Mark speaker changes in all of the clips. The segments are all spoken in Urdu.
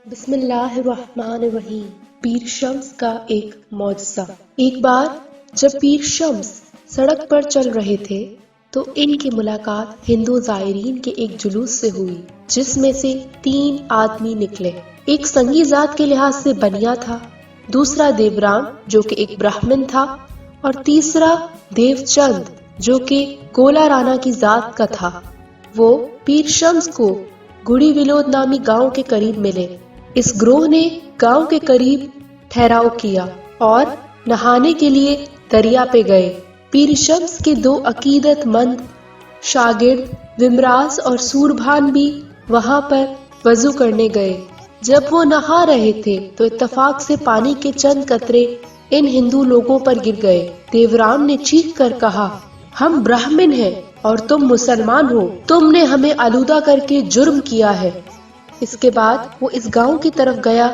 Speaker 1: بسم اللہ الرحمن الرحیم۔ پیر شمس کا ایک معجزہ۔ ایک بار جب پیر شمس سڑک پر چل رہے تھے تو ان کی ملاقات ہندو زائرین کے ایک جلوس سے ہوئی، جس میں سے 3 آدمی نکلے۔ ایک سنگی ذات کے لحاظ سے بنیا تھا، دوسرا دیورام جو کہ ایک برہمن تھا، اور تیسرا دیو چند جو کہ گولا رانا کی ذات کا تھا۔ وہ پیر شمس کو گڑی ولود نامی گاؤں کے قریب ملے۔ اس گروہ نے گاؤں کے قریب ٹھہراؤ کیا اور نہانے کے لیے دریا پہ گئے۔ پیر شمس کے 2 عقیدت مند شاگرد ومراز اور سوربھان بھی وہاں پر وضو کرنے گئے۔ جب وہ نہا رہے تھے تو اتفاق سے پانی کے چند قطرے ان ہندو لوگوں پر گر گئے۔ دیورام نے چیخ کر کہا، ہم برہمن ہیں اور تم مسلمان ہو، تم نے ہمیں آلودہ کر کے جرم کیا ہے۔ اس کے بعد وہ اس گاؤں کی طرف گیا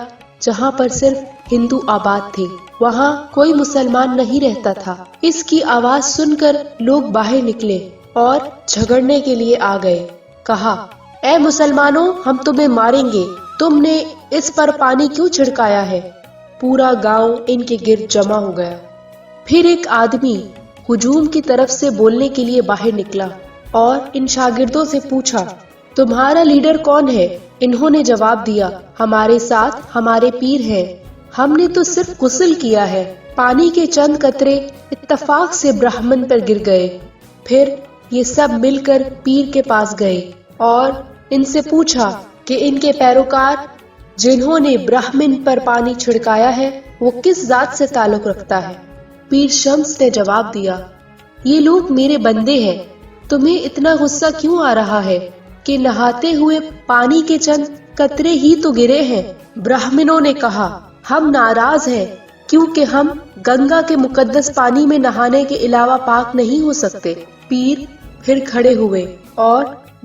Speaker 1: جہاں پر صرف ہندو آباد تھے، وہاں کوئی مسلمان نہیں رہتا تھا۔ اس کی آواز سن کر لوگ باہر نکلے اور جھگڑنے کے لیے آ گئے۔ کہا، اے مسلمانوں، ہم تمہیں ماریں گے، تم نے اس پر پانی کیوں چھڑکایا ہے؟ پورا گاؤں ان کے گرد جمع ہو گیا۔ پھر ایک آدمی ہجوم کی طرف سے بولنے کے لیے باہر نکلا اور ان شاگردوں سے پوچھا، تمہارا لیڈر کون ہے؟ انہوں نے جواب دیا، ہمارے ساتھ ہمارے پیر ہیں، ہم نے تو صرف غسل کیا ہے۔ پانی کے چند قطرے اتفاق سے برہمن پر گر گئے۔ پھر یہ سب مل کر پیر کے پاس گئے اور ان سے پوچھا کہ ان کے پیروکار جنہوں نے برہمن پر پانی چھڑکایا ہے وہ کس ذات سے تعلق رکھتا ہے؟ پیر شمس نے جواب دیا، یہ لوگ میرے بندے ہیں، تمہیں اتنا غصہ کیوں آ رہا ہے کہ نہاتے ہوئے پانی کے چند قطرے ہی تو گرے ہیں؟ برہمنوں نے کہا، ہم ناراض ہیں کیونکہ ہم گنگا کے مقدس پانی میں نہانے کے علاوہ پاک نہیں ہو سکتے۔ پیر پھر کھڑے ہوئے اور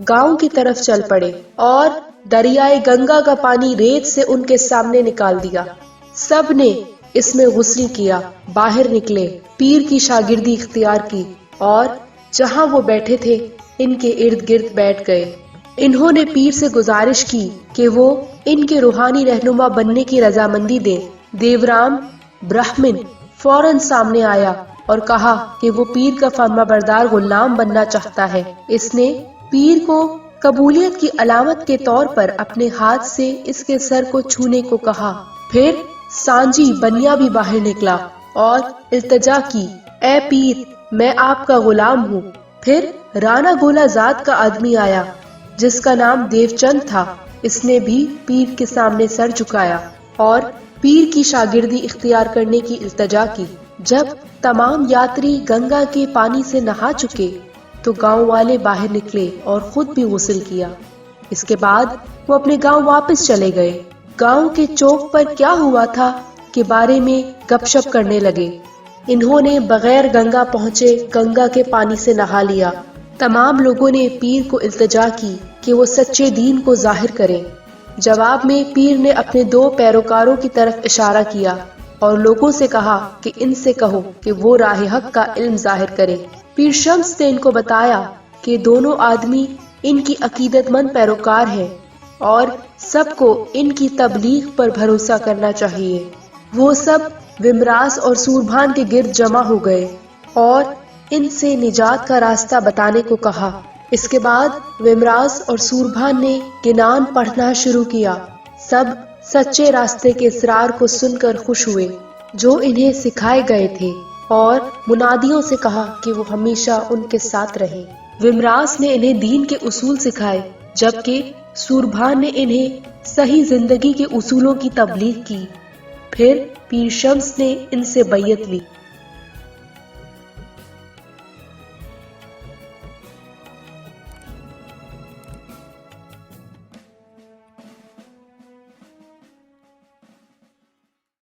Speaker 1: گاؤں کی طرف چل پڑے اور دریائے گنگا کا پانی ریت سے ان کے سامنے نکال دیا۔ سب نے اس میں غسل کیا، باہر نکلے، پیر کی شاگردی اختیار کی اور جہاں وہ بیٹھے تھے ان کے ارد گرد بیٹھ گئے۔ انہوں نے پیر سے گزارش کی کہ وہ ان کے روحانی رہنما بننے کی رضامندی دیں۔ دیورام برہمن فوراً سامنے آیا اور کہا کہ وہ پیر کا فرما بردار غلام بننا چاہتا ہے۔ اس نے پیر کو قبولیت کی علامت کے طور پر اپنے ہاتھ سے اس کے سر کو چھونے کو کہا۔ پھر سانجی بنیا بھی باہر نکلا اور التجا کی، اے پیر، میں آپ کا غلام ہوں۔ پھر رانا گولا ذات کا آدمی آیا جس کا نام دیو چند تھا، اس نے بھی پیر کے سامنے سر جھکایا اور پیر کی شاگردی اختیار کرنے کی التجا کی۔ جب تمام یاتری گنگا کے پانی سے نہا چکے تو گاؤں والے باہر نکلے اور خود بھی غسل کیا۔ اس کے بعد وہ اپنے گاؤں واپس چلے گئے۔ گاؤں کے چوک پر کیا ہوا تھا کے بارے میں گپ شپ کرنے لگے۔ انہوں نے بغیر گنگا پہنچے گنگا کے پانی سے نہا لیا۔ تمام لوگوں نے پیر کو التجا کی کہ وہ سچے دین کو ظاہر کرے۔ جواب میں پیر نے اپنے 2 پیروکاروں کی طرف اشارہ کیا اور لوگوں سے کہا کہ ان سے کہو کہ وہ راہ حق کا علم ظاہر کرے۔ پیر شمس نے ان کو بتایا کہ دونوں آدمی ان کی عقیدت مند پیروکار ہیں اور سب کو ان کی تبلیغ پر بھروسہ کرنا چاہیے۔ وہ سب ومراز اور سوربھان کے گرد جمع ہو گئے اور ان سے نجات کا راستہ بتانے کو کہا۔ اس کے بعد ومراز اور سوربھان نے گنان پڑھنا شروع کیا۔ سب سچے راستے کے اسرار کو سن کر خوش ہوئے جو انہیں سکھائے گئے تھے اور منادیوں سے کہا کہ وہ ہمیشہ ان کے ساتھ رہیں۔ ومراز نے انہیں دین کے اصول سکھائے جبکہ سوربھان نے انہیں صحیح زندگی کے اصولوں کی تبلیغ کی۔ پھر پیر شمس نے ان سے بیعت لی۔